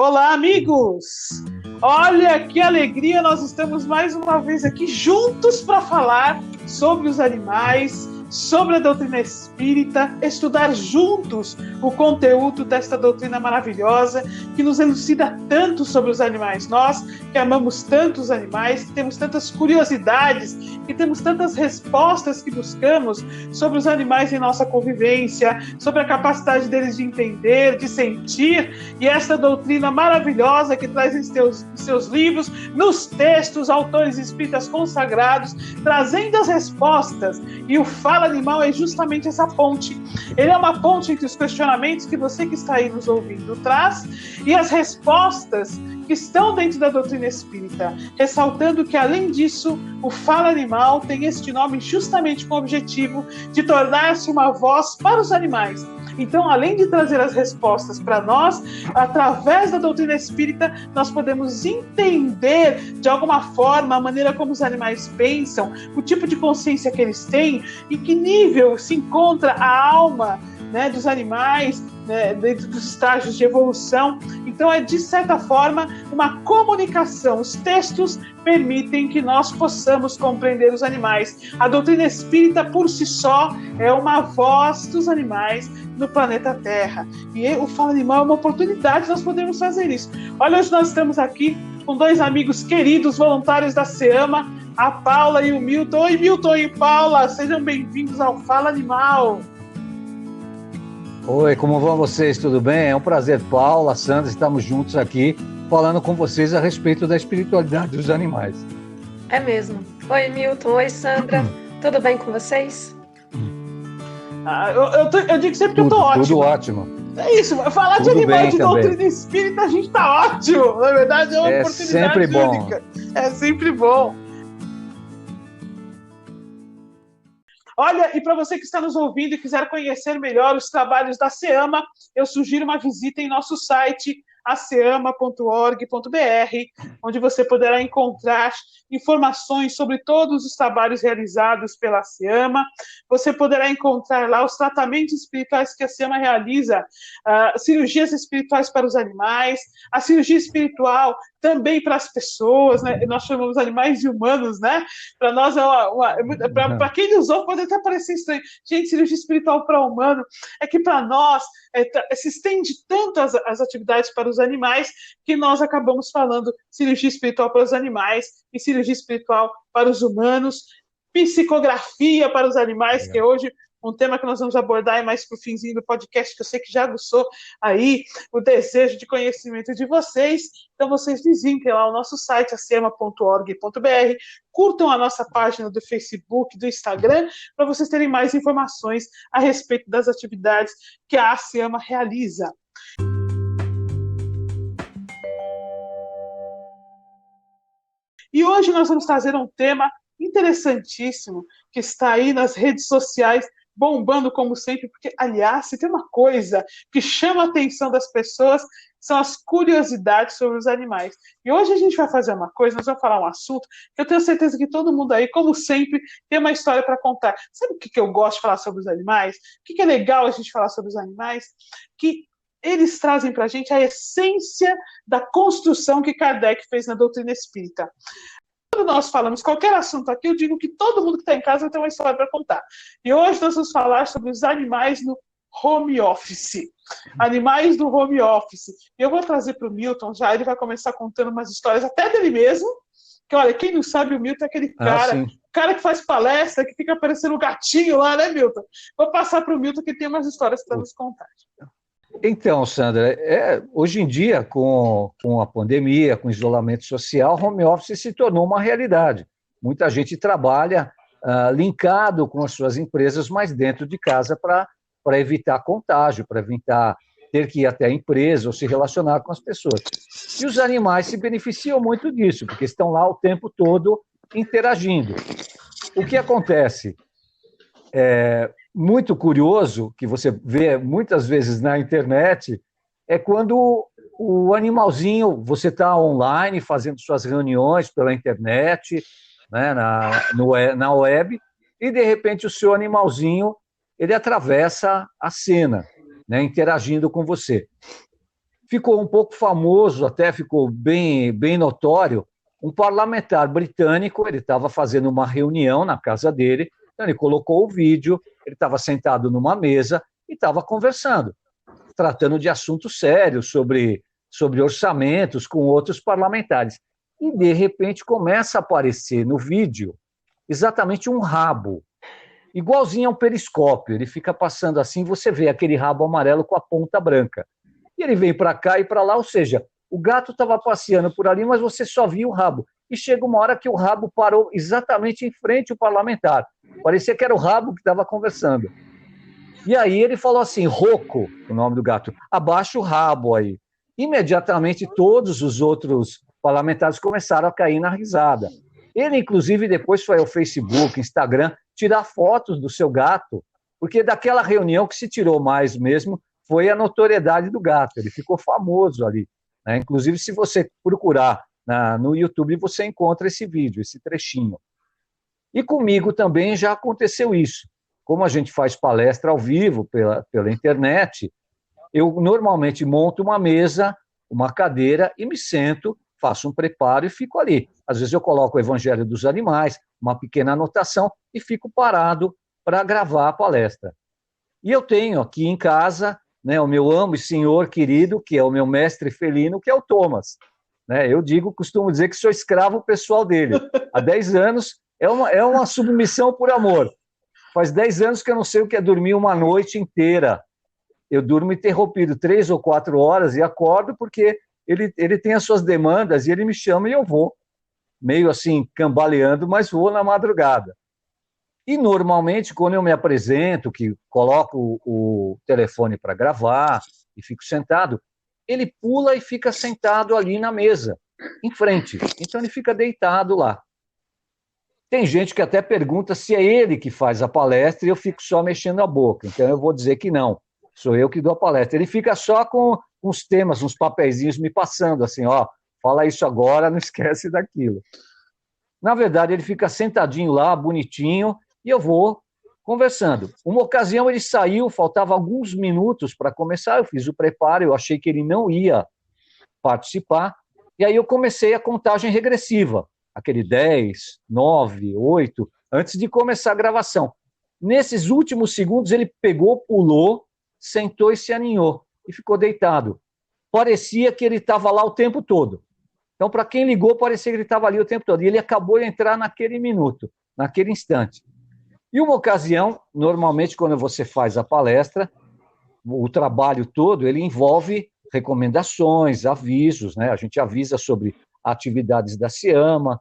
Olá, amigos! Olha que alegria, nós estamos mais uma vez aqui juntos para falar sobre os animais, sobre a doutrina espírita, estudar juntos o conteúdo desta doutrina maravilhosa que nos elucida tanto sobre os animais. Nós que amamos tanto os animais, que temos tantas curiosidades, que temos tantas respostas que buscamos sobre os animais em nossa convivência, sobre a capacidade deles de entender, de sentir, e esta doutrina maravilhosa que traz em seus livros, nos textos, autores espíritas consagrados, trazendo as respostas. E o Fala Animal é justamente essa ponte. Ele é uma ponte entre os questionamentos que você que está aí nos ouvindo traz e as respostas que estão dentro da doutrina espírita, ressaltando que, além disso, o Fala Animal tem este nome justamente com o objetivo de tornar-se uma voz para os animais. Então, além de trazer as respostas para nós, através da doutrina espírita, nós podemos entender, de alguma forma, a maneira como os animais pensam, o tipo de consciência que eles têm, em que nível se encontra a alma, né, dos animais, né, dentro dos estágios de evolução. Então, é, de certa forma, uma comunicação. Os textos permitem que nós possamos compreender os animais. A doutrina espírita, por si só, é uma voz dos animais no planeta Terra. E o Fala Animal é uma oportunidade de nós podermos fazer isso. Olha, hoje nós estamos aqui com dois amigos queridos, voluntários da SEAMA, a Paula e o Milton. Oi, Milton e Paula, sejam bem-vindos ao Fala Animal. Oi, como vão vocês? Tudo bem? É um prazer, Paula, Sandra, estamos juntos aqui falando com vocês a respeito da espiritualidade dos animais. É mesmo. Oi, Milton. Oi, Sandra. Tudo bem com vocês? Eu digo sempre que eu tô ótimo. Tudo ótimo. É isso, falar de animais de doutrina espírita, a gente tá ótimo. Na verdade, é uma oportunidade sempre bom. única. É sempre bom. Olha, e para você que está nos ouvindo e quiser conhecer melhor os trabalhos da SEAMA, eu sugiro uma visita em nosso site, aceama.org.br, onde você poderá encontrar informações sobre todos os trabalhos realizados pela SEAMA. Você poderá encontrar lá os tratamentos espirituais que a SEAMA realiza, cirurgias espirituais para os animais, a cirurgia espiritual também para as pessoas, né? Nós chamamos animais de humanos, né? Para nós, para quem usou, pode até parecer estranho. Gente, cirurgia espiritual para humano, é que para nós se estende tanto as atividades para os animais que nós acabamos falando cirurgia espiritual para os animais e cirurgia espiritual para os humanos, psicografia para os animais, que é hoje um tema que nós vamos abordar mais para o finzinho do podcast, que eu sei que já aguçou aí o desejo de conhecimento de vocês. Então, vocês visitem lá o nosso site, acema.org.br, curtam a nossa página do Facebook, do Instagram, para vocês terem mais informações a respeito das atividades que a SEAMA realiza. E hoje nós vamos trazer um tema interessantíssimo que está aí nas redes sociais, bombando como sempre, porque, aliás, se tem uma coisa que chama a atenção das pessoas, são as curiosidades sobre os animais. E hoje a gente vai fazer uma coisa, nós vamos falar um assunto que eu tenho certeza que todo mundo aí, como sempre, tem uma história para contar. Sabe o que eu gosto de falar sobre os animais? O que é legal a gente falar sobre os animais? Que eles trazem para a gente a essência da construção que Kardec fez na doutrina espírita. Quando nós falamos qualquer assunto aqui, eu digo que todo mundo que está em casa vai ter uma história para contar. E hoje nós vamos falar sobre os animais no home office. Animais do home office. E eu vou trazer para o Milton já, ele vai começar contando umas histórias até dele mesmo, que olha, quem não sabe, o Milton é aquele cara que faz palestra, que fica aparecendo um gatinho lá, né, Milton? Vou passar para o Milton que tem umas histórias para nos contar. Então, Sandra, hoje em dia, com a pandemia, com o isolamento social, home office se tornou uma realidade. Muita gente trabalha linkado com as suas empresas, mas dentro de casa para evitar contágio, para evitar ter que ir até a empresa ou se relacionar com as pessoas. E os animais se beneficiam muito disso, porque estão lá o tempo todo interagindo. O que acontece? Muito curioso, que você vê muitas vezes na internet, é quando o animalzinho, você está online fazendo suas reuniões pela internet, né, na web, e de repente o seu animalzinho ele atravessa a cena, né, interagindo com você. ficou um pouco famoso, até ficou bem notório, um parlamentar britânico. Ele estava fazendo uma reunião na casa dele, então ele colocou o vídeo, ele estava sentado numa mesa e estava conversando, tratando de assuntos sérios sobre orçamentos com outros parlamentares. E, de repente, começa a aparecer no vídeo exatamente um rabo, igualzinho a um periscópio. Ele fica passando assim, você vê aquele rabo amarelo com a ponta branca. E ele vem para cá e para lá, ou seja, o gato estava passeando por ali, mas você só via o rabo. E chega uma hora que o rabo parou exatamente em frente ao parlamentar. Parecia que era o rabo que estava conversando. E aí ele falou assim, Rocco, o nome do gato, abaixa o rabo aí. Imediatamente todos os outros parlamentares começaram a cair na risada. Ele, inclusive, depois foi ao Facebook, Instagram, tirar fotos do seu gato, porque daquela reunião que se tirou mais mesmo foi a notoriedade do gato. Ele ficou famoso ali, né? Inclusive, se você procurar no YouTube, você encontra esse vídeo, esse trechinho. E comigo também já aconteceu isso. Como a gente faz palestra ao vivo pela internet, eu normalmente monto uma mesa, uma cadeira e me sento, faço um preparo e fico ali. Às vezes eu coloco o Evangelho dos Animais, uma pequena anotação e fico parado para gravar a palestra. E eu tenho aqui em casa, né, o meu amo e senhor querido, que é o meu mestre felino, que é o Thomas. Né, eu costumo dizer que sou escravo pessoal dele. Há 10 anos é uma submissão por amor. Faz 10 anos que eu não sei o que é dormir uma noite inteira. Eu durmo interrompido 3 ou 4 horas e acordo porque ele tem as suas demandas e ele me chama e eu vou. Meio assim, cambaleando, mas vou na madrugada. E, normalmente, quando eu me apresento, que coloco o telefone para gravar e fico sentado, ele pula e fica sentado ali na mesa, em frente. Então, ele fica deitado lá. Tem gente que até pergunta se é ele que faz a palestra e eu fico só mexendo a boca. Então, eu vou dizer que não. Sou eu que dou a palestra. Ele fica só com uns temas, uns papeizinhos me passando, assim, ó, fala isso agora, não esquece daquilo. Na verdade, ele fica sentadinho lá, bonitinho, e eu vou conversando. Uma ocasião ele saiu, faltava alguns minutos para começar, eu fiz o preparo, eu achei que ele não ia participar, e aí eu comecei a contagem regressiva, aquele 10, 9, 8, antes de começar a gravação. Nesses últimos segundos ele pegou, pulou, sentou e se aninhou, e ficou deitado. Parecia que ele estava lá o tempo todo. Então, para quem ligou, parecia que ele estava ali o tempo todo. E ele acabou de entrar naquele minuto, naquele instante. E uma ocasião, normalmente, quando você faz a palestra, o trabalho todo, ele envolve recomendações, avisos, né? A gente avisa sobre atividades da CIAMA,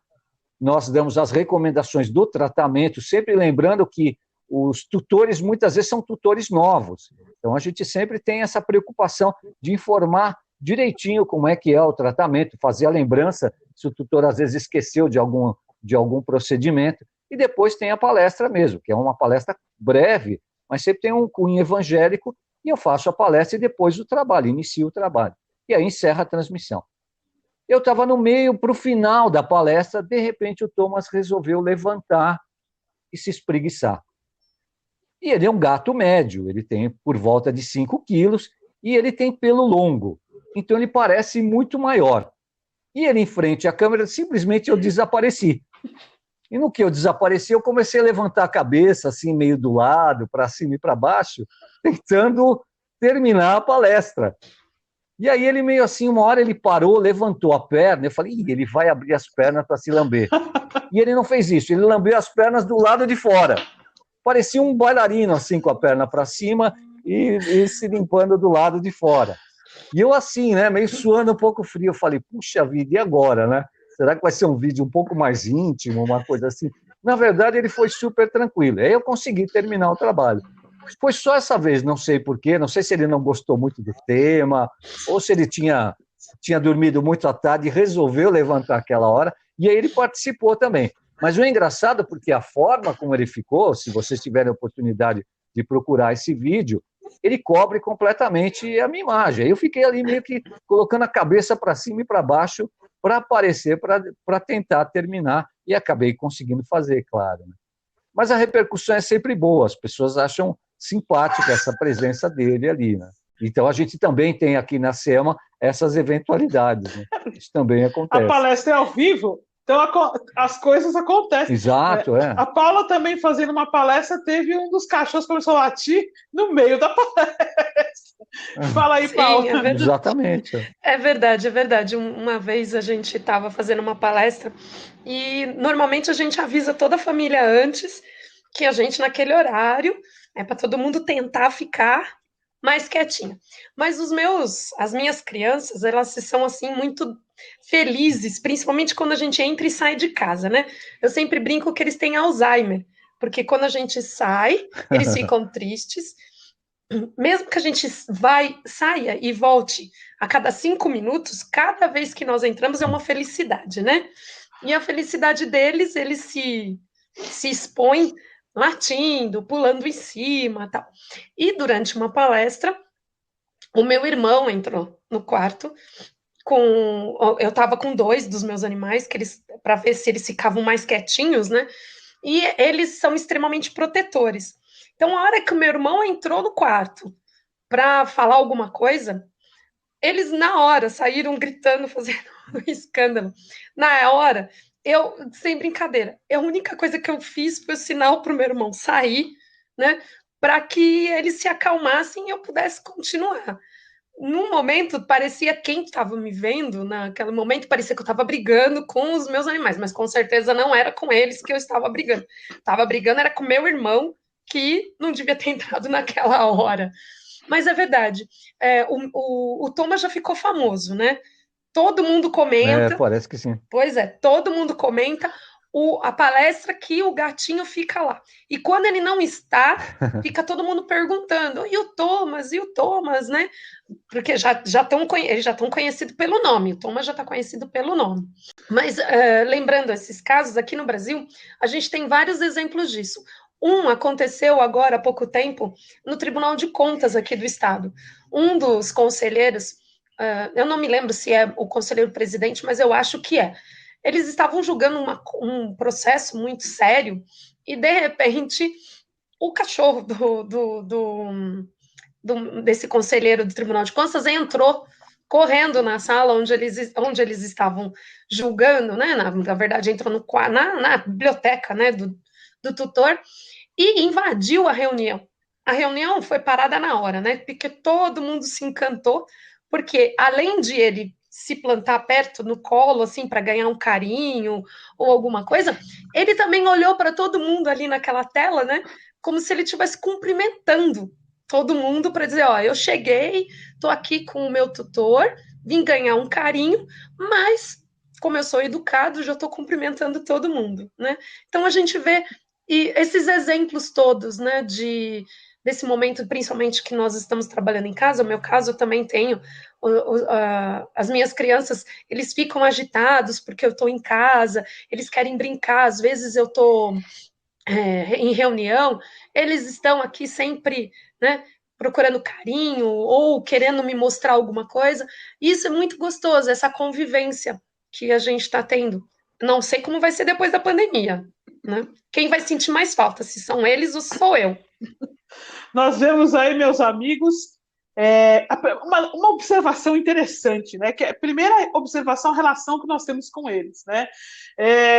nós damos as recomendações do tratamento, sempre lembrando que os tutores, muitas vezes, são tutores novos. Então, a gente sempre tem essa preocupação de informar direitinho como é que é o tratamento, fazer a lembrança se o tutor, às vezes, esqueceu de algum procedimento. E depois tem a palestra mesmo, que é uma palestra breve, mas sempre tem um cunho evangélico, e eu faço a palestra e depois o trabalho, inicio o trabalho. E aí encerra a transmissão. Eu estava no meio, para o final da palestra, de repente o Thomas resolveu levantar e se espreguiçar. E ele é um gato médio, ele tem por volta de 5 quilos e ele tem pelo longo. Então ele parece muito maior. E ele em frente à câmera, simplesmente eu desapareci. E no que eu desapareci, eu comecei a levantar a cabeça, assim, meio do lado, para cima e para baixo, tentando terminar a palestra. E aí ele meio assim, uma hora ele parou, levantou a perna, eu falei, ele vai abrir as pernas para se lamber. E ele não fez isso, ele lambeu as pernas do lado de fora. Parecia um bailarino, assim, com a perna para cima e se limpando do lado de fora. E eu assim, né, meio suando um pouco frio, eu falei, puxa vida, e agora, né? Será que vai ser um vídeo um pouco mais íntimo, uma coisa assim? Na verdade, ele foi super tranquilo. Aí eu consegui terminar o trabalho. Foi só essa vez, não sei porquê, não sei se ele não gostou muito do tema, ou se ele tinha dormido muito à tarde e resolveu levantar aquela hora, e aí ele participou também. Mas o engraçado, porque a forma como ele ficou, se vocês tiverem a oportunidade de procurar esse vídeo, ele cobre completamente a minha imagem. Aí eu fiquei ali meio que colocando a cabeça para cima e para baixo para aparecer, para tentar terminar, e acabei conseguindo fazer, claro. Né? Mas a repercussão é sempre boa, as pessoas acham simpática essa presença dele ali. Né? Então, a gente também tem aqui na SEMA essas eventualidades, né? Isso também acontece. A palestra é ao vivo, então as coisas acontecem. Exato, né? A Paula também fazendo uma palestra, teve um dos cachorros que começou a latir no meio da palestra. Fala aí, Paula. Sim, é verdade. Exatamente. É verdade, é verdade. Uma vez a gente estava fazendo uma palestra e normalmente a gente avisa toda a família antes que a gente naquele horário é para todo mundo tentar ficar mais quietinho. Mas as minhas crianças, elas são assim muito felizes, principalmente quando a gente entra e sai de casa, né? Eu sempre brinco que eles têm Alzheimer, porque quando a gente sai, eles ficam tristes. Mesmo que a gente saia e volte a cada 5 minutos, cada vez que nós entramos é uma felicidade, né? E a felicidade deles, eles se expõem latindo, pulando em cima, tal. E durante uma palestra, o meu irmão entrou no quarto eu estava com 2 dos meus animais que eles para ver se eles ficavam mais quietinhos, né? E eles são extremamente protetores. Então, a hora que o meu irmão entrou no quarto para falar alguma coisa, eles na hora saíram gritando, fazendo um escândalo. Na hora, sem brincadeira, a única coisa que eu fiz foi o sinal para o meu irmão sair, né? Para que eles se acalmassem e eu pudesse continuar. Num momento, parecia quem estava me vendo, naquele momento, parecia que eu estava brigando com os meus animais, mas com certeza não era com eles que eu estava brigando. Estava brigando, era com meu irmão, que não devia ter entrado naquela hora. Mas é verdade, o Thomas já ficou famoso, né? Todo mundo comenta. Parece que sim. Pois é, todo mundo comenta a palestra que o gatinho fica lá. E quando ele não está, fica todo mundo perguntando, e o Thomas, né? Porque eles já estão conhecidos pelo nome, o Thomas já está conhecido pelo nome. Mas, lembrando esses casos, aqui no Brasil, a gente tem vários exemplos disso. Um aconteceu agora há pouco tempo no Tribunal de Contas aqui do Estado. Um dos conselheiros, eu não me lembro se é o conselheiro presidente, mas eu acho que é. Eles estavam julgando um processo muito sério e, de repente, o cachorro desse conselheiro do Tribunal de Contas entrou correndo na sala onde eles estavam julgando, né? Na verdade, entrou na biblioteca, né, do tutor e invadiu a reunião. A reunião foi parada na hora, né? Porque todo mundo se encantou, porque além de ele se plantar perto no colo, assim, para ganhar um carinho ou alguma coisa, ele também olhou para todo mundo ali naquela tela, né? Como se ele estivesse cumprimentando todo mundo para dizer, ó, eu cheguei, tô aqui com o meu tutor, vim ganhar um carinho, mas como eu sou educado, já estou cumprimentando todo mundo, né? Então a gente vê esses exemplos todos, né, desse momento, principalmente que nós estamos trabalhando em casa. No meu caso, eu também tenho as minhas crianças, eles ficam agitados porque eu estou em casa, eles querem brincar, às vezes eu estou em reunião, eles estão aqui sempre, né, procurando carinho ou querendo me mostrar alguma coisa. Isso é muito gostoso, essa convivência que a gente está tendo. Não sei como vai ser depois da pandemia, né? Quem vai sentir mais falta, se são eles ou sou eu? Nós vemos aí, meus amigos, uma observação interessante, né? Que é a primeira observação, a relação que nós temos com eles, né?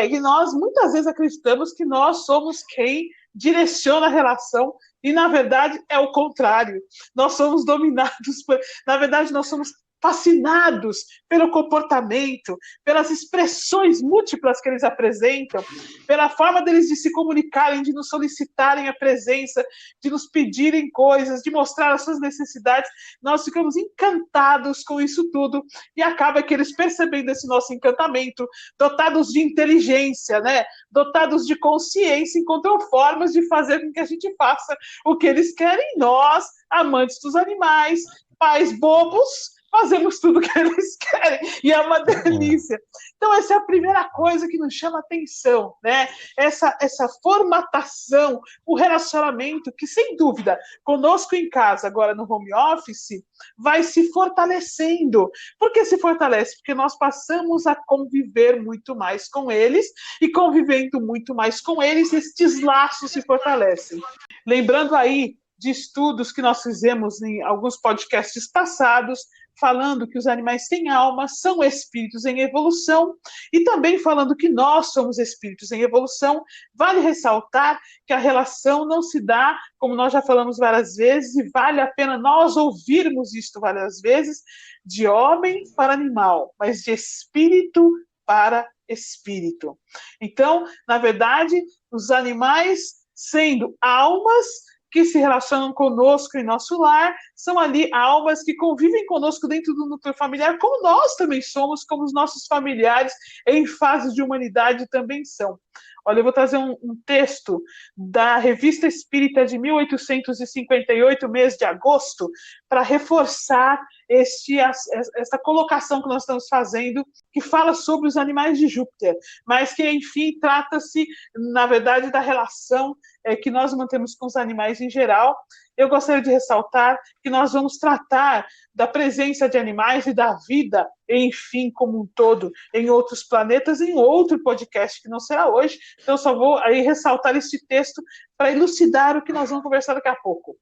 E nós muitas vezes acreditamos que nós somos quem direciona a relação, e na verdade é o contrário. Nós somos dominados na verdade, nós somos fascinados pelo comportamento, pelas expressões múltiplas que eles apresentam, pela forma deles de se comunicarem, de nos solicitarem a presença, de nos pedirem coisas, de mostrar as suas necessidades. Nós ficamos encantados com isso tudo, e acaba que eles, percebendo esse nosso encantamento, dotados de inteligência, né, dotados de consciência, encontram formas de fazer com que a gente faça o que eles querem. Nós, amantes dos animais, pais bobos, fazemos tudo o que eles querem, e é uma delícia. Então, essa é a primeira coisa que nos chama atenção, né? Essa formatação, o relacionamento, que, sem dúvida, conosco em casa, agora no home office, vai se fortalecendo. Por que se fortalece? Porque nós passamos a conviver muito mais com eles, e convivendo muito mais com eles, estes laços se fortalecem. Lembrando aí de estudos que nós fizemos em alguns podcasts passados, falando que os animais têm alma, são espíritos em evolução, e também falando que nós somos espíritos em evolução. Vale ressaltar que a relação não se dá, como nós já falamos várias vezes, e vale a pena nós ouvirmos isto várias vezes, de homem para animal, mas de espírito para espírito. Então, na verdade, os animais, sendo almas que se relacionam conosco em nosso lar, são ali almas que convivem conosco dentro do núcleo familiar, como nós também somos, como os nossos familiares em fase de humanidade também são. Olha, eu vou trazer um texto da Revista Espírita de 1858, mês de agosto, para reforçar essa colocação que nós estamos fazendo, que fala sobre os animais de Júpiter, mas que, enfim, trata-se, na verdade, da relação que nós mantemos com os animais em geral. Eu gostaria de ressaltar que nós vamos tratar da presença de animais e da vida, enfim, como um todo, em outros planetas, em outro podcast que não será hoje. Então, eu só vou aí ressaltar este texto para elucidar o que nós vamos conversar daqui a pouco.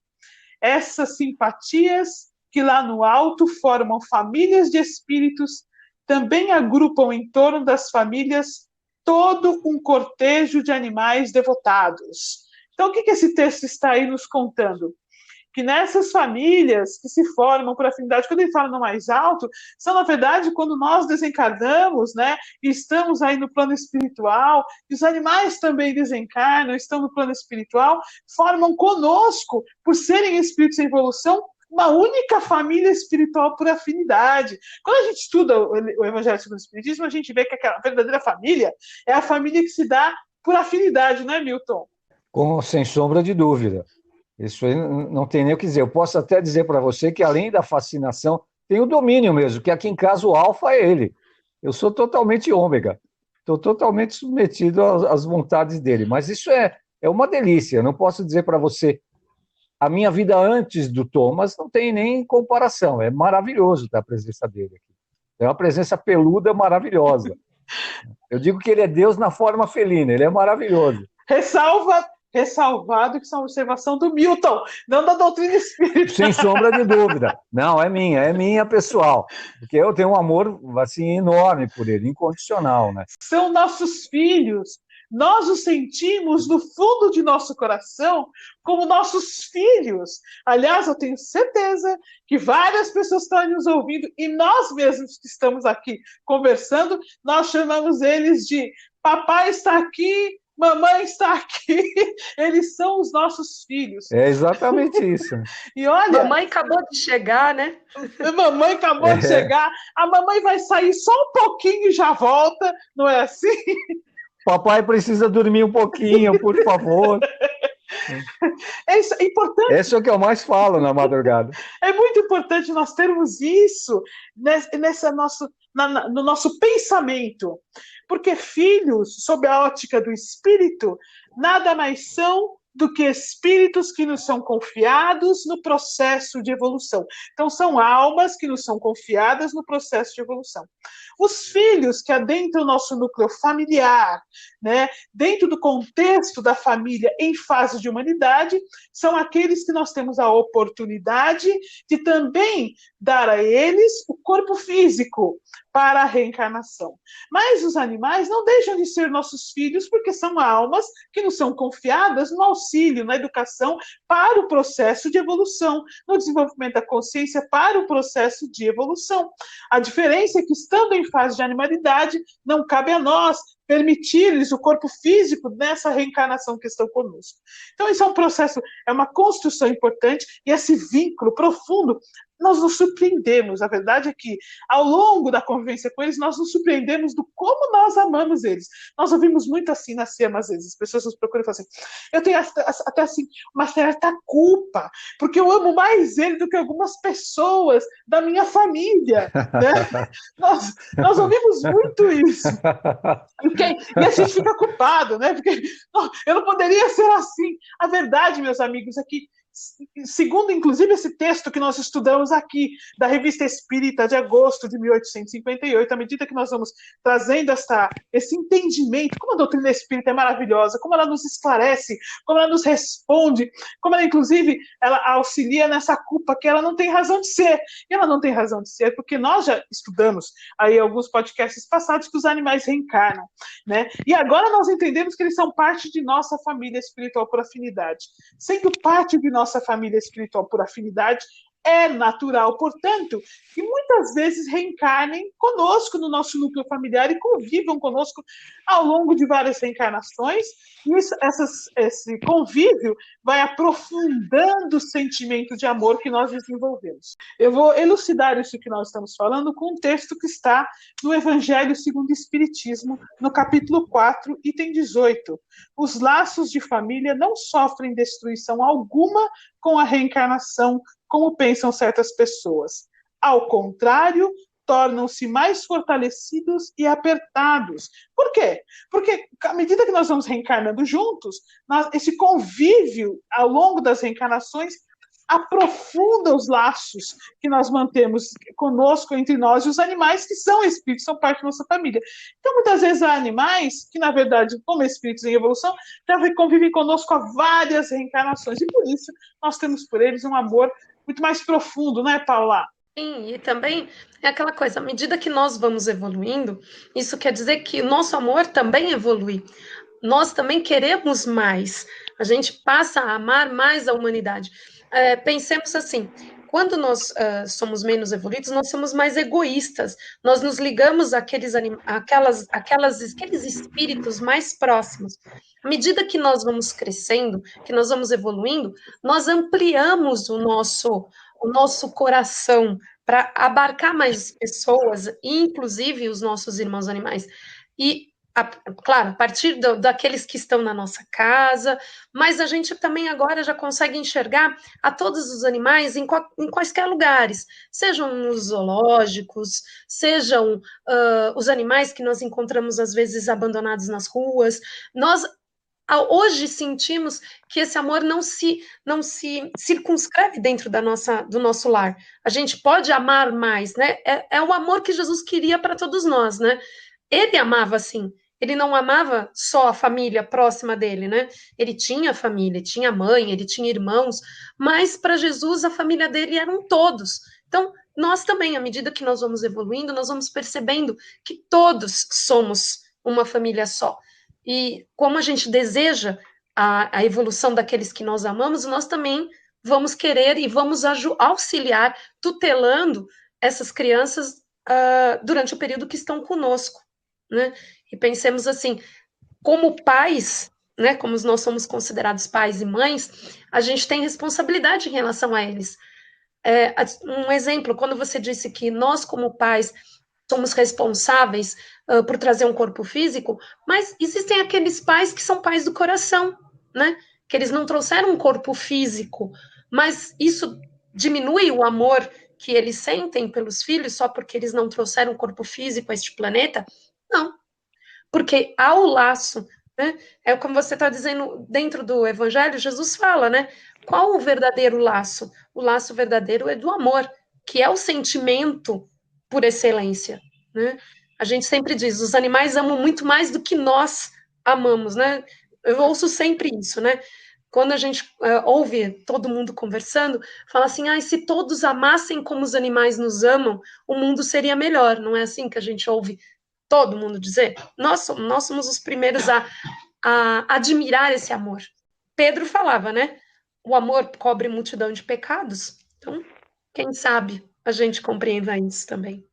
Essas simpatias que lá no alto formam famílias de espíritos também agrupam em torno das famílias todo um cortejo de animais devotados. Então, o que esse texto está aí nos contando? Que nessas famílias que se formam por afinidade, quando ele fala no mais alto, são, na verdade, quando nós desencarnamos, né, e estamos aí no plano espiritual, e os animais também desencarnam, estão no plano espiritual, formam conosco, por serem espíritos em evolução, uma única família espiritual por afinidade. Quando a gente estuda o Evangelho segundo o Espiritismo, a gente vê que aquela verdadeira família é a família que se dá por afinidade, não é, Milton? Sem sombra de dúvida. Isso aí não tem nem o que dizer. Eu posso até dizer para você que, além da fascinação, tem o domínio mesmo, que aqui em casa o alfa é ele. Eu sou totalmente ômega. Estou totalmente submetido às vontades dele. Mas isso é uma delícia. Eu não posso dizer para você, a minha vida antes do Thomas não tem nem comparação. É maravilhoso ter a presença dele aqui. É uma presença peluda maravilhosa. Eu digo que ele é Deus na forma felina. Ele é maravilhoso. Ressalvado que isso é uma observação do Milton, não da doutrina espírita. Sem sombra de dúvida. Não, é minha pessoal. Porque eu tenho um amor assim, enorme por ele, incondicional, né? São nossos filhos. Nós os sentimos no fundo de nosso coração como nossos filhos. Aliás, eu tenho certeza que várias pessoas estão nos ouvindo e nós mesmos que estamos aqui conversando, nós chamamos eles de papai está aqui, mamãe está aqui, eles são os nossos filhos. É exatamente isso. E olha, mamãe acabou de chegar, né? Mamãe acabou de chegar, a mamãe vai sair só um pouquinho e já volta, não é assim? Papai precisa dormir um pouquinho, por favor. É importante. Isso é o que eu mais falo na madrugada. É muito importante nós termos isso no nosso pensamento. Porque filhos, sob a ótica do espírito, nada mais são do que espíritos que nos são confiados no processo de evolução. Então, são almas que nos são confiadas no processo de evolução. Os filhos que adentram o nosso núcleo familiar, né, dentro do contexto da família em fase de humanidade, são aqueles que nós temos a oportunidade de também dar a eles o corpo físico para a reencarnação. Mas os animais não deixam de ser nossos filhos porque são almas que nos são confiadas no auxílio, na educação para o processo de evolução, no desenvolvimento da consciência para o processo de evolução. A diferença é que, estando em fase de animalidade, não cabe a nós permitir-lhes o corpo físico nessa reencarnação que estão conosco. Então, isso é um processo, é uma construção importante, e esse vínculo profundo, nós nos surpreendemos. A verdade é que, ao longo da convivência com eles, nós nos surpreendemos do como nós amamos eles. Nós ouvimos muito assim na SEMA, às vezes, as pessoas nos procuram e falam assim, eu tenho até assim, uma certa culpa, porque eu amo mais ele do que algumas pessoas da minha família. Né? Nós ouvimos muito isso. E a gente fica culpado, né? Porque eu não poderia ser assim. A verdade, meus amigos, é que segundo, inclusive, esse texto que nós estudamos aqui, da Revista Espírita de agosto de 1858, à medida que nós vamos trazendo esse entendimento, como a doutrina espírita é maravilhosa, como ela nos esclarece, como ela nos responde, como ela, inclusive, ela auxilia nessa culpa que ela não tem razão de ser. E ela não tem razão de ser porque nós já estudamos aí alguns podcasts passados que os animais reencarnam, né? E agora nós entendemos que eles são parte de nossa família espiritual por afinidade. Sendo parte de nossa família espiritual por afinidade, é natural, portanto, que muitas vezes reencarnem conosco no nosso núcleo familiar e convivam conosco ao longo de várias reencarnações. E esse convívio vai aprofundando o sentimento de amor que nós desenvolvemos. Eu vou elucidar isso que nós estamos falando com um texto que está no Evangelho segundo o Espiritismo, no capítulo 4, item 18. Os laços de família não sofrem destruição alguma com a reencarnação, como pensam certas pessoas. Ao contrário, tornam-se mais fortalecidos e apertados. Por quê? Porque, à medida que nós vamos reencarnando juntos, esse convívio ao longo das reencarnações aprofunda os laços que nós mantemos conosco, entre nós e os animais, que são espíritos, são parte da nossa família. Então, muitas vezes há animais que, na verdade, como espíritos em evolução, já convivem conosco há várias reencarnações, e por isso nós temos por eles um amor muito mais profundo, não é, Paula? Sim, e também é aquela coisa, à medida que nós vamos evoluindo, isso quer dizer que o nosso amor também evolui. Nós também queremos mais. A gente passa a amar mais a humanidade. Pensemos assim, quando nós somos menos evoluídos, nós somos mais egoístas. Nós nos ligamos àqueles espíritos mais próximos. À medida que nós vamos crescendo, que nós vamos evoluindo, nós ampliamos o nosso coração para abarcar mais pessoas, inclusive os nossos irmãos animais. E, claro, a partir daqueles que estão na nossa casa, mas a gente também agora já consegue enxergar a todos os animais em quaisquer lugares, sejam nos zoológicos, sejam os animais que nós encontramos às vezes abandonados nas ruas. Nós hoje sentimos que esse amor não se circunscreve dentro do nosso lar. A gente pode amar mais, né? É o amor que Jesus queria para todos nós, né? Ele amava assim. Ele não amava só a família próxima dele, né? Ele tinha família, tinha mãe, ele tinha irmãos, mas para Jesus a família dele eram todos. Então, nós também, à medida que nós vamos evoluindo, nós vamos percebendo que todos somos uma família só. E como a gente deseja a evolução daqueles que nós amamos, nós também vamos querer e vamos auxiliar, tutelando essas crianças durante o período que estão conosco, né? E pensemos assim, como pais, né, como nós somos considerados pais e mães, a gente tem responsabilidade em relação a eles. Um exemplo, quando você disse que nós, como pais, somos responsáveis por trazer um corpo físico, mas existem aqueles pais que são pais do coração, né? Que eles não trouxeram um corpo físico, mas isso diminui o amor que eles sentem pelos filhos só porque eles não trouxeram um corpo físico a este planeta? Não, porque há o laço, né? É como você está dizendo dentro do Evangelho, Jesus fala, né? Qual o verdadeiro laço? O laço verdadeiro é do amor, que é o sentimento por excelência, né? A gente sempre diz, os animais amam muito mais do que nós amamos, né? Eu ouço sempre isso, né? Quando a gente ouve todo mundo conversando, fala assim, se todos amassem como os animais nos amam, o mundo seria melhor. Não é assim que a gente ouve todo mundo dizer? Nós somos os primeiros a admirar esse amor. Pedro falava, né? O amor cobre multidão de pecados. Então, quem sabe a gente compreenda isso também.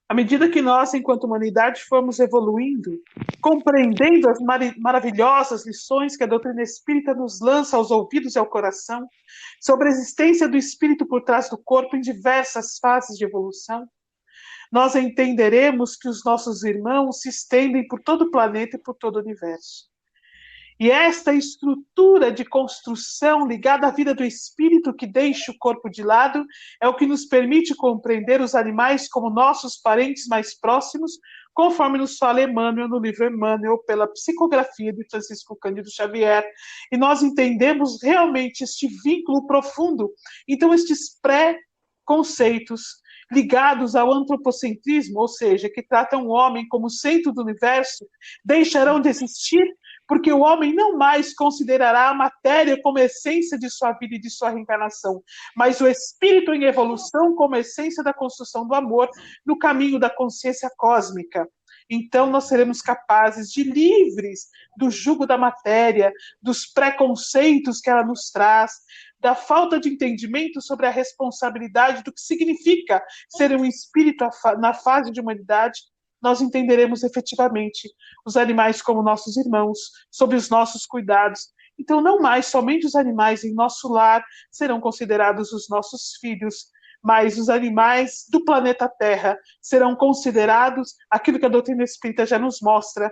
À medida que nós, enquanto humanidade, formos evoluindo, compreendendo as maravilhosas lições que a doutrina espírita nos lança aos ouvidos e ao coração, sobre a existência do espírito por trás do corpo em diversas fases de evolução, nós entenderemos que os nossos irmãos se estendem por todo o planeta e por todo o universo. E esta estrutura de construção ligada à vida do espírito que deixa o corpo de lado é o que nos permite compreender os animais como nossos parentes mais próximos, conforme nos fala Emmanuel no livro Emmanuel, pela psicografia de Francisco Cândido Xavier, e nós entendemos realmente este vínculo profundo. Então, estes pré-conceitos ligados ao antropocentrismo, ou seja, que tratam o homem como centro do universo, deixarão de existir, porque o homem não mais considerará a matéria como essência de sua vida e de sua reencarnação, mas o espírito em evolução como essência da construção do amor no caminho da consciência cósmica. Então nós seremos capazes de, livres do jugo da matéria, dos preconceitos que ela nos traz, da falta de entendimento sobre a responsabilidade do que significa ser um espírito na fase de humanidade, nós entenderemos efetivamente os animais como nossos irmãos, sob os nossos cuidados. Então, não mais somente os animais em nosso lar serão considerados os nossos filhos, mas os animais do planeta Terra serão considerados aquilo que a doutrina espírita já nos mostra,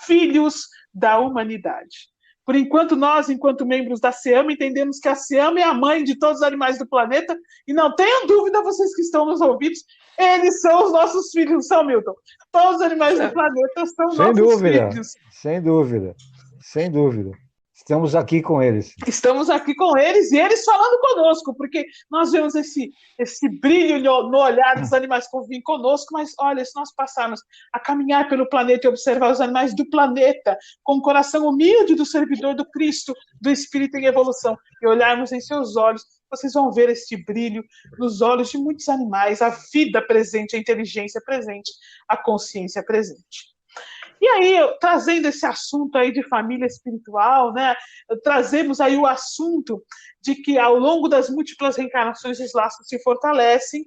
filhos da humanidade. Por enquanto, nós, enquanto membros da SEAMA, entendemos que a SEAMA é a mãe de todos os animais do planeta, e não tenham dúvida, vocês que estão nos ouvindo, eles são os nossos filhos, não são, Milton? Todos os animais do planeta são nossos filhos. Sem dúvida, sem dúvida. Estamos aqui com eles. Estamos aqui com eles e eles falando conosco, porque nós vemos esse brilho no olhar dos animais que convivem conosco, mas olha, se nós passarmos a caminhar pelo planeta e observar os animais do planeta com o coração humilde do servidor do Cristo, do Espírito em evolução, e olharmos em seus olhos, vocês vão ver este brilho nos olhos de muitos animais, a vida presente, a inteligência presente, a consciência presente. E aí, trazendo esse assunto aí de família espiritual, né, trazemos aí o assunto de que ao longo das múltiplas reencarnações os laços se fortalecem.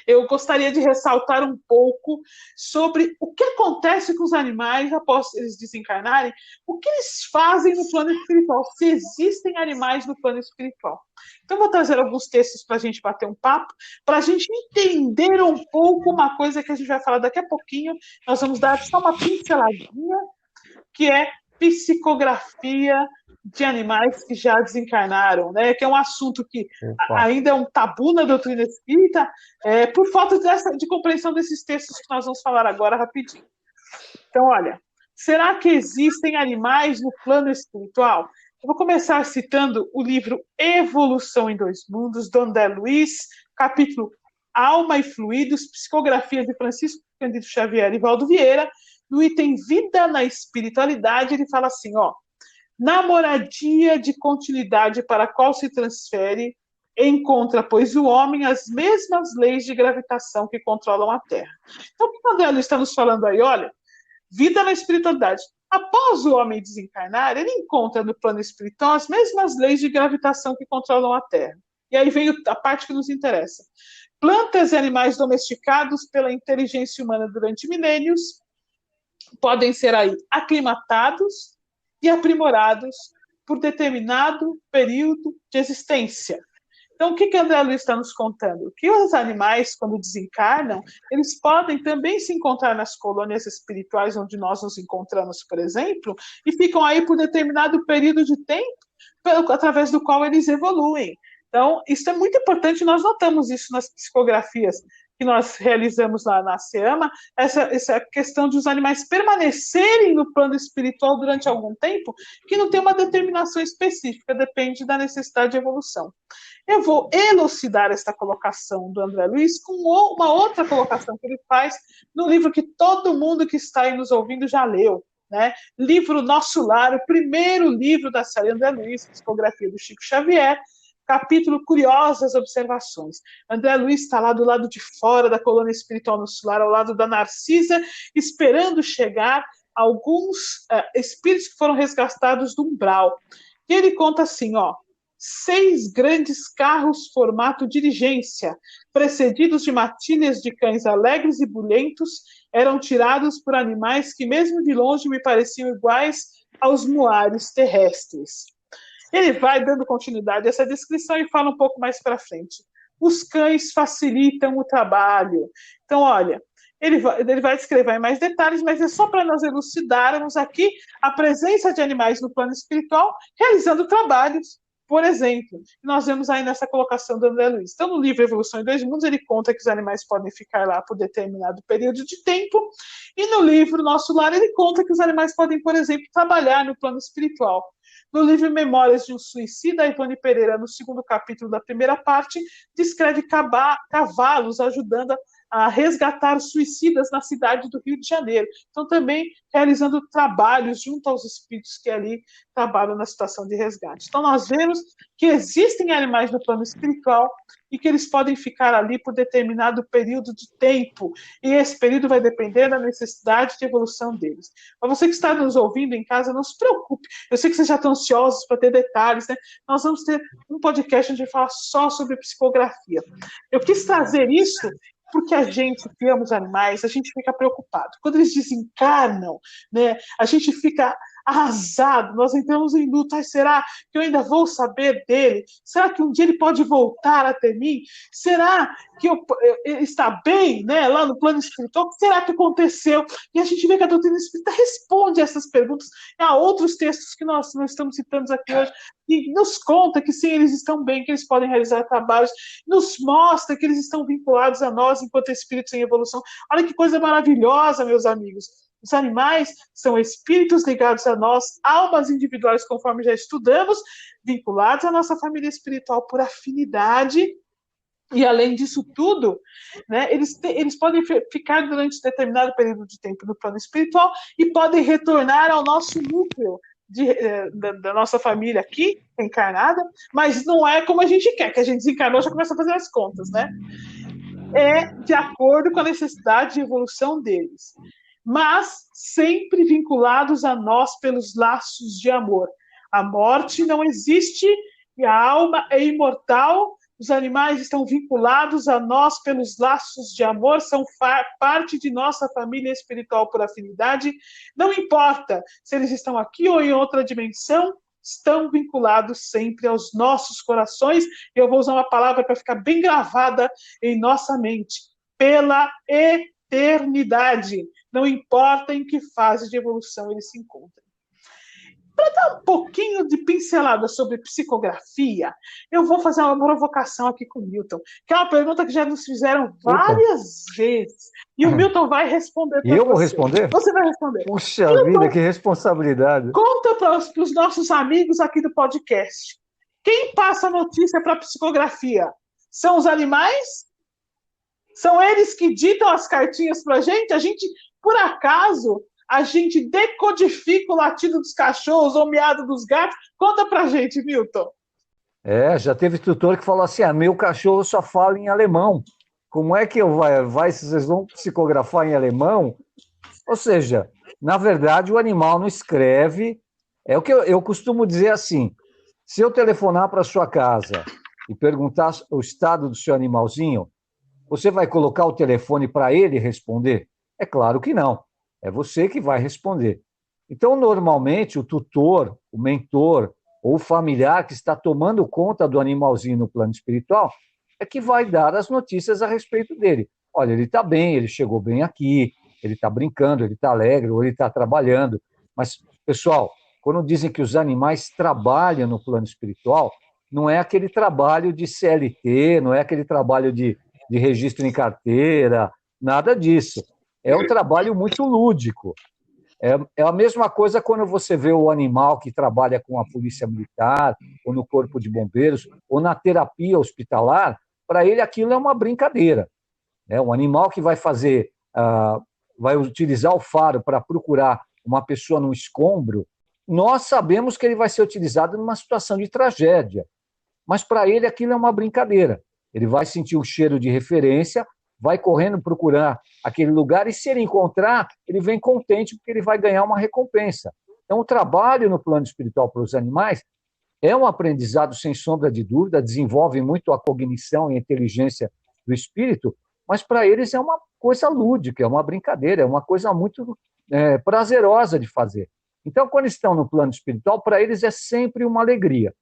Eu gostaria de ressaltar um pouco sobre o que acontece com os animais após eles desencarnarem, o que eles fazem no plano espiritual, se existem animais no plano espiritual. Então, vou trazer alguns textos para a gente bater um papo, para a gente entender um pouco uma coisa que a gente vai falar daqui a pouquinho. Nós vamos dar só uma pinceladinha, que é psicografia de animais que já desencarnaram, né? Que é um assunto que ainda é um tabu na doutrina espírita, por falta de compreensão desses textos que nós vamos falar agora rapidinho. Então, olha, será que existem animais no plano espiritual? Eu vou começar citando o livro Evolução em Dois Mundos, do André Luiz, capítulo Alma e Fluidos, psicografia de Francisco Cândido Xavier e Valdo Vieira, no item Vida na Espiritualidade, ele fala assim, ó, na moradia de continuidade para a qual se transfere, encontra, pois, o homem as mesmas leis de gravitação que controlam a Terra. Então, o que o André Luiz está nos falando aí? Olha, vida na espiritualidade. Após o homem desencarnar, ele encontra no plano espiritual as mesmas leis de gravitação que controlam a Terra. E aí vem a parte que nos interessa. Plantas e animais domesticados pela inteligência humana durante milênios podem ser aí aclimatados e aprimorados por determinado período de existência. Então, o que André Luiz está nos contando? Que os animais, quando desencarnam, eles podem também se encontrar nas colônias espirituais onde nós nos encontramos, por exemplo, e ficam aí por determinado período de tempo, através do qual eles evoluem. Então, isso é muito importante, nós notamos isso nas psicografias que nós realizamos lá na SEAMA, essa questão de os animais permanecerem no plano espiritual durante algum tempo, que não tem uma determinação específica, depende da necessidade de evolução. Eu vou elucidar esta colocação do André Luiz com uma outra colocação que ele faz no livro que todo mundo que está aí nos ouvindo já leu, né? Livro Nosso Lar, o primeiro livro da série André Luiz, psicografia do Chico Xavier, capítulo Curiosas Observações. André Luiz está lá do lado de fora da colônia espiritual Nosso Lar, ao lado da Narcisa, esperando chegar alguns espíritos que foram resgatados do umbral. E ele conta assim, ó, 6 grandes carros formato diligência, precedidos de matilhas de cães alegres e bulhentos, eram tirados por animais que mesmo de longe me pareciam iguais aos muares terrestres. Ele vai dando continuidade a essa descrição e fala um pouco mais para frente. Os cães facilitam o trabalho. Então, olha, Ele vai descrever em mais detalhes, mas é só para nós elucidarmos aqui a presença de animais no plano espiritual, realizando trabalhos, por exemplo. Nós vemos aí nessa colocação do André Luiz. Então, no livro Evolução em Dois Mundos, ele conta que os animais podem ficar lá por determinado período de tempo, e no livro Nosso Lar, ele conta que os animais podem, por exemplo, trabalhar no plano espiritual. No livro Memórias de um Suicida, Ivone Pereira, no segundo capítulo da primeira parte, descreve cavalos ajudando a resgatar suicidas na cidade do Rio de Janeiro. Então, também realizando trabalhos junto aos espíritos que ali trabalham na situação de resgate. Então, nós vemos que existem animais no plano espiritual e que eles podem ficar ali por determinado período de tempo. E esse período vai depender da necessidade de evolução deles. Para você que está nos ouvindo em casa, não se preocupe. Eu sei que vocês já estão ansiosos para ter detalhes, né? Nós vamos ter um podcast onde a gente fala só sobre psicografia. Eu quis trazer isso porque a gente que ama os animais, a gente fica preocupado. Quando eles desencarnam, né, a gente fica arrasado, nós entramos em luta. Ai, será que eu ainda vou saber dele? Será que um dia ele pode voltar até mim? Será que ele está bem, né, lá no plano espiritual? O que será que aconteceu? E a gente vê que a doutrina espírita responde essas perguntas. Há outros textos que nós não estamos citando aqui hoje, e nos conta que sim, eles estão bem, que eles podem realizar trabalhos, nos mostra que eles estão vinculados a nós enquanto espíritos em evolução. Olha que coisa maravilhosa, meus amigos. Os animais são espíritos ligados a nós, almas individuais, conforme já estudamos, vinculados à nossa família espiritual por afinidade. E, além disso tudo, né, eles podem ficar durante determinado período de tempo no plano espiritual e podem retornar ao nosso núcleo da nossa família aqui, encarnada, mas não é como a gente quer, que a gente desencarnou e já começa a fazer as contas, né? É de acordo com a necessidade de evolução deles, mas sempre vinculados a nós pelos laços de amor. A morte não existe e a alma é imortal. Os animais estão vinculados a nós pelos laços de amor, são parte de nossa família espiritual por afinidade. Não importa se eles estão aqui ou em outra dimensão, estão vinculados sempre aos nossos corações. Eu vou usar uma palavra para ficar bem gravada em nossa mente: pela eternidade. Não importa em que fase de evolução eles se encontram. Para dar um pouquinho de pincelada sobre psicografia, eu vou fazer uma provocação aqui com o Milton, que é uma pergunta que já nos fizeram várias vezes. E o Milton vai responder. E eu vou responder? Você vai responder. Puxa Milton, vida, que responsabilidade. Conta para os nossos amigos aqui do podcast. Quem passa a notícia para a psicografia? São os animais? São eles que ditam as cartinhas para a gente? Por acaso, a gente decodifica o latido dos cachorros ou o miado dos gatos? Conta pra gente, Milton. Já teve tutor que falou assim: meu cachorro só fala em alemão. Como é que vocês vão psicografar em alemão? Ou seja, na verdade, o animal não escreve. É o que eu costumo dizer assim: se eu telefonar para sua casa e perguntar o estado do seu animalzinho, você vai colocar o telefone para ele responder? É claro que não. É você que vai responder. Então, normalmente, o tutor, o mentor ou o familiar que está tomando conta do animalzinho no plano espiritual é que vai dar as notícias a respeito dele. Olha, ele está bem, ele chegou bem aqui, ele está brincando, ele está alegre, ou ele está trabalhando. Mas, pessoal, quando dizem que os animais trabalham no plano espiritual, não é aquele trabalho de CLT, não é aquele trabalho de registro em carteira, nada disso. É um trabalho muito lúdico. É a mesma coisa quando você vê o animal que trabalha com a polícia militar, ou no corpo de bombeiros, ou na terapia hospitalar. Para ele aquilo é uma brincadeira. Um animal que vai vai utilizar o faro para procurar uma pessoa no escombro, nós sabemos que ele vai ser utilizado numa situação de tragédia. Mas para ele aquilo é uma brincadeira. Ele vai sentir o cheiro de referência, vai correndo procurar aquele lugar e, se ele encontrar, ele vem contente porque ele vai ganhar uma recompensa. Então, o trabalho no plano espiritual para os animais é um aprendizado, sem sombra de dúvida, desenvolve muito a cognição e a inteligência do espírito, mas para eles é uma coisa lúdica, é uma brincadeira, é uma coisa muito prazerosa de fazer. Então, quando estão no plano espiritual, para eles é sempre uma alegria.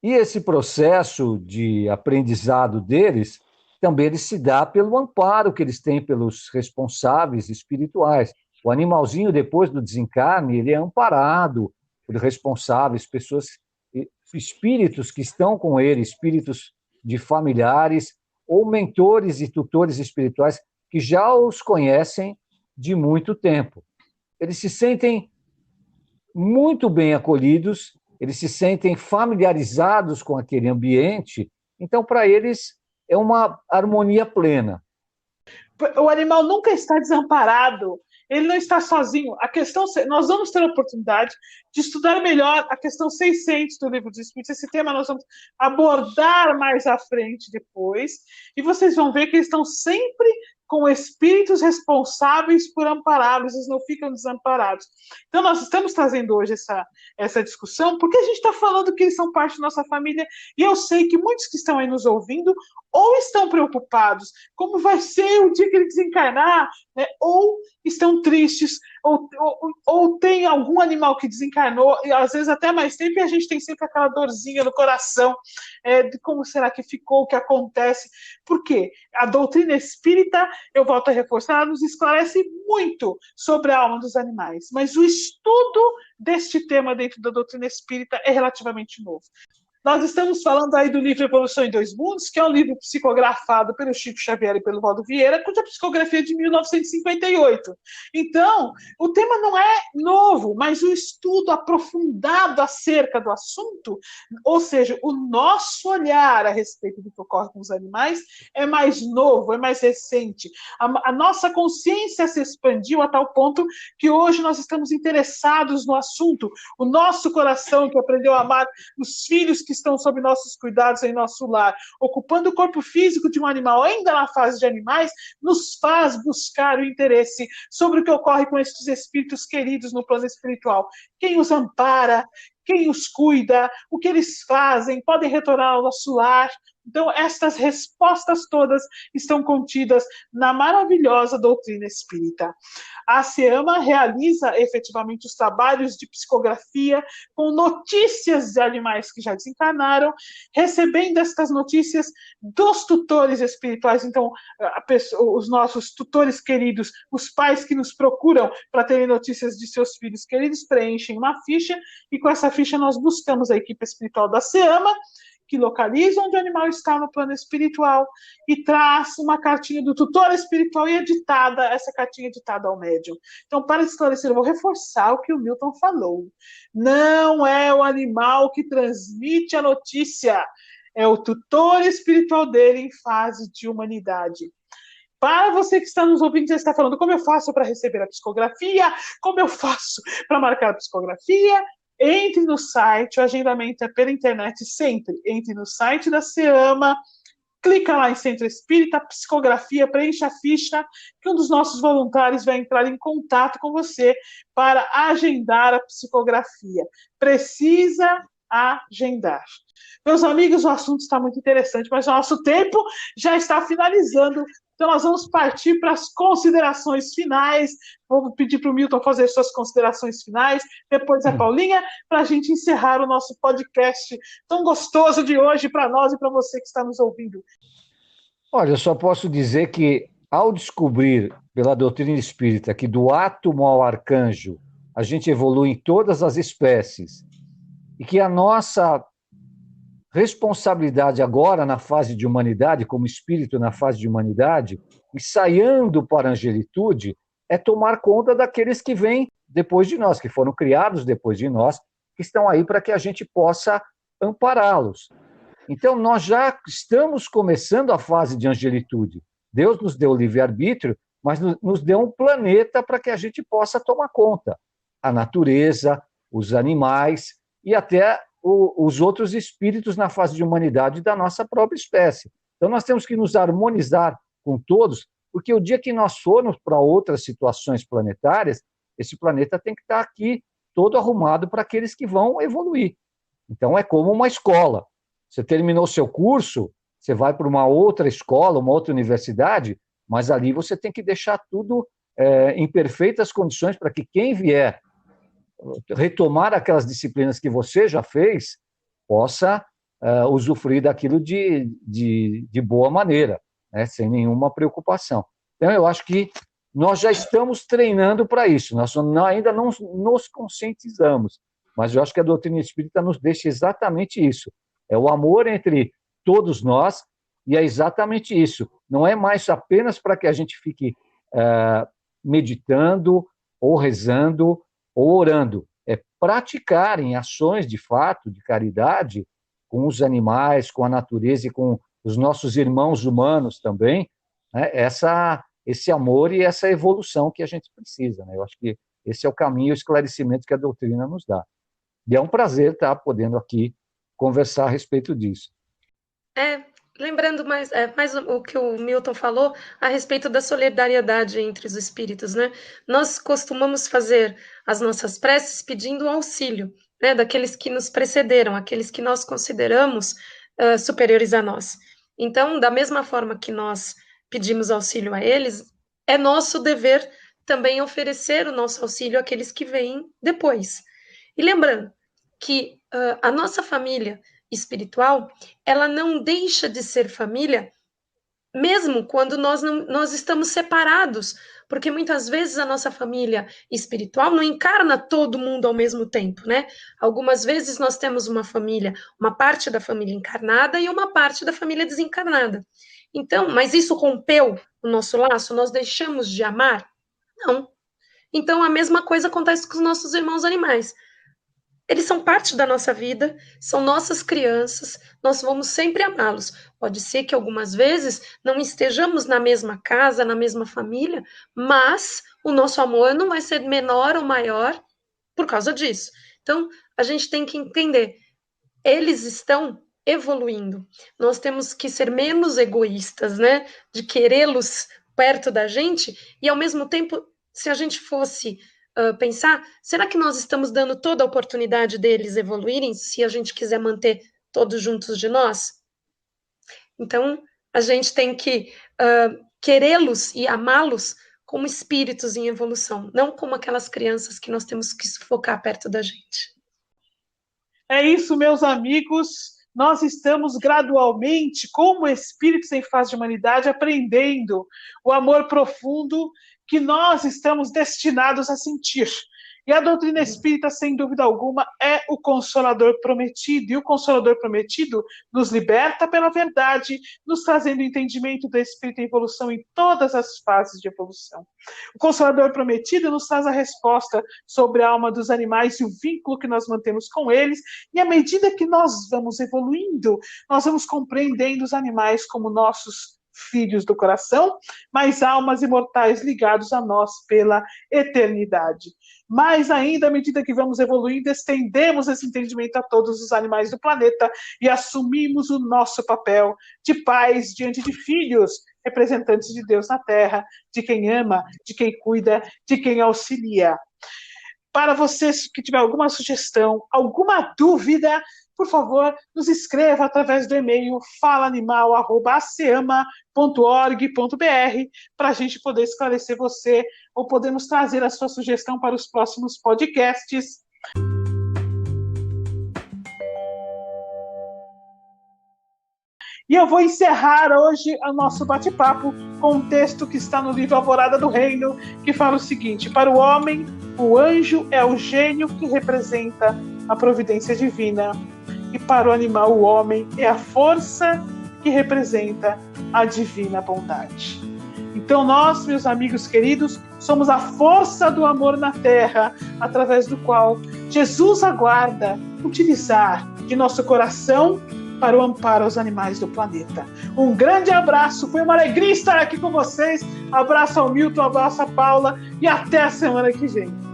E esse processo de aprendizado deles também ele se dá pelo amparo que eles têm pelos responsáveis espirituais. O animalzinho, depois do desencarne, ele é amparado por responsáveis, pessoas, espíritos que estão com ele, espíritos de familiares ou mentores e tutores espirituais que já os conhecem de muito tempo. Eles se sentem muito bem acolhidos, eles se sentem familiarizados com aquele ambiente, então, para eles, é uma harmonia plena. O animal nunca está desamparado, ele não está sozinho. A questão, nós vamos ter a oportunidade de estudar melhor a questão 600 do Livro dos Espíritos. Esse tema nós vamos abordar mais à frente depois, e vocês vão ver que eles estão sempre com espíritos responsáveis por ampará-los, eles não ficam desamparados. Então, nós estamos trazendo hoje essa discussão, porque a gente está falando que eles são parte da nossa família, e eu sei que muitos que estão aí nos ouvindo, ou estão preocupados, como vai ser o dia que ele desencarnar, né? Ou estão tristes, ou tem algum animal que desencarnou, e às vezes até mais tempo, e a gente tem sempre aquela dorzinha no coração, de como será que ficou, o que acontece. Por quê? A doutrina espírita, eu volto a reforçar, ela nos esclarece muito sobre a alma dos animais, mas o estudo deste tema dentro da doutrina espírita é relativamente novo. Nós estamos falando aí do livro Evolução em Dois Mundos, que é um livro psicografado pelo Chico Xavier e pelo Valdo Vieira, cuja psicografia é de 1958. Então, o tema não é novo, mas o estudo aprofundado acerca do assunto, ou seja, o nosso olhar a respeito do que ocorre com os animais é mais novo, é mais recente. A nossa consciência se expandiu a tal ponto que hoje nós estamos interessados no assunto. O nosso coração, que aprendeu a amar os filhos que estão sob nossos cuidados em nosso lar, ocupando o corpo físico de um animal ainda na fase de animais, nos faz buscar o interesse sobre o que ocorre com esses espíritos queridos no plano espiritual. Quem os ampara, quem os cuida, o que eles fazem, podem retornar ao nosso lar. Então, estas respostas todas estão contidas na maravilhosa doutrina espírita. A SEAMA realiza efetivamente os trabalhos de psicografia com notícias de animais que já desencarnaram, recebendo estas notícias dos tutores espirituais. Então, os nossos tutores queridos, os pais que nos procuram para terem notícias de seus filhos queridos, preenchem uma ficha, e com essa ficha nós buscamos a equipe espiritual da SEAMA, que localiza onde o animal está no plano espiritual e traz uma cartinha do tutor espiritual e essa cartinha editada ao médium. Então, para esclarecer, eu vou reforçar o que o Milton falou. Não é o animal que transmite a notícia, é o tutor espiritual dele em fase de humanidade. Para você que está nos ouvindo, você está falando como eu faço para receber a psicografia, como eu faço para marcar a psicografia. Entre no site, o agendamento é pela internet sempre. Entre no site da SEAMA, clica lá em Centro Espírita, Psicografia, preencha a ficha, que um dos nossos voluntários vai entrar em contato com você para agendar a psicografia. Precisa agendar. Meus amigos, o assunto está muito interessante, mas o nosso tempo já está finalizando. Então, nós vamos partir para as considerações finais. Vou pedir para o Milton fazer suas considerações finais, depois a Paulinha, para a gente encerrar o nosso podcast tão gostoso de hoje para nós e para você que está nos ouvindo. Olha, eu só posso dizer que, ao descobrir pela doutrina espírita que do átomo ao arcanjo a gente evolui em todas as espécies e que a nossa responsabilidade agora na fase de humanidade, como espírito na fase de humanidade, ensaiando para a angelitude, é tomar conta daqueles que vêm depois de nós, que foram criados depois de nós, que estão aí para que a gente possa ampará-los. Então, nós já estamos começando a fase de angelitude. Deus nos deu o livre-arbítrio, mas nos deu um planeta para que a gente possa tomar conta. A natureza, os animais e até os outros espíritos na fase de humanidade da nossa própria espécie. Então, nós temos que nos harmonizar com todos, porque o dia que nós formos para outras situações planetárias, esse planeta tem que estar aqui todo arrumado para aqueles que vão evoluir. Então, é como uma escola. Você terminou seu curso, você vai para uma outra escola, uma outra universidade, mas ali você tem que deixar tudo em perfeitas condições para que quem vier retomar aquelas disciplinas que você já fez, possa usufruir daquilo de boa maneira. né, sem nenhuma preocupação. Então, eu acho que nós já estamos treinando para isso, nós ainda não nos conscientizamos, mas eu acho que a doutrina espírita nos deixa exatamente isso. É o amor entre todos nós, e é exatamente isso. Não é mais apenas para que a gente fique meditando, ou rezando, ou orando. É praticar em ações de fato, de caridade, com os animais, com a natureza e com os nossos irmãos humanos também, né, esse amor e essa evolução que a gente precisa, né? Eu acho que esse é o caminho e o esclarecimento que a doutrina nos dá. E é um prazer estar podendo aqui conversar a respeito disso. Lembrando mais o que o Milton falou a respeito da solidariedade entre os espíritos, né? Nós costumamos fazer as nossas preces pedindo auxílio, né, daqueles que nos precederam, aqueles que nós consideramos superiores a nós. Então, da mesma forma que nós pedimos auxílio a eles, é nosso dever também oferecer o nosso auxílio àqueles que vêm depois. E lembrando que a nossa família espiritual, ela não deixa de ser família, mesmo quando nós estamos separados, porque muitas vezes a nossa família espiritual não encarna todo mundo ao mesmo tempo, né? Algumas vezes nós temos uma família, uma parte da família encarnada e uma parte da família desencarnada. Então, mas isso rompeu o nosso laço? Nós deixamos de amar? Não. Então, a mesma coisa acontece com os nossos irmãos animais. Eles são parte da nossa vida, são nossas crianças, nós vamos sempre amá-los. Pode ser que algumas vezes não estejamos na mesma casa, na mesma família, mas o nosso amor não vai ser menor ou maior por causa disso. Então, a gente tem que entender, eles estão evoluindo. Nós temos que ser menos egoístas, né? De querê-los perto da gente e, ao mesmo tempo, se a gente fosse pensar, será que nós estamos dando toda a oportunidade deles evoluírem se a gente quiser manter todos juntos de nós? Então, a gente tem que querê-los e amá-los como espíritos em evolução, não como aquelas crianças que nós temos que sufocar perto da gente. É isso, meus amigos. Nós estamos gradualmente, como espíritos em fase de humanidade, aprendendo o amor profundo que nós estamos destinados a sentir. E a doutrina espírita, sem dúvida alguma, é o Consolador prometido. E o Consolador prometido nos liberta pela verdade, nos trazendo o entendimento do espírito em evolução em todas as fases de evolução. O Consolador prometido nos traz a resposta sobre a alma dos animais e o vínculo que nós mantemos com eles. E à medida que nós vamos evoluindo, nós vamos compreendendo os animais como nossos filhos do coração, mas almas imortais ligados a nós pela eternidade. Mais ainda, à medida que vamos evoluindo, estendemos esse entendimento a todos os animais do planeta e assumimos o nosso papel de pais diante de filhos, representantes de Deus na Terra, de quem ama, de quem cuida, de quem auxilia. Para vocês que tiver alguma sugestão, alguma dúvida, por favor, nos escreva através do e-mail falaanimal@aceama.org.br para a gente poder esclarecer você ou podemos trazer a sua sugestão para os próximos podcasts. E eu vou encerrar hoje o nosso bate-papo com um texto que está no livro Alvorada do Reino, que fala o seguinte: para o homem, o anjo é o gênio que representa a providência divina. E para o animal, o homem é a força que representa a divina bondade. Então nós, meus amigos queridos, somos a força do amor na Terra, através do qual Jesus aguarda utilizar de nosso coração para o amparo aos animais do planeta. Um grande abraço, foi uma alegria estar aqui com vocês. Abraço ao Milton, abraço a Paula e até a semana que vem.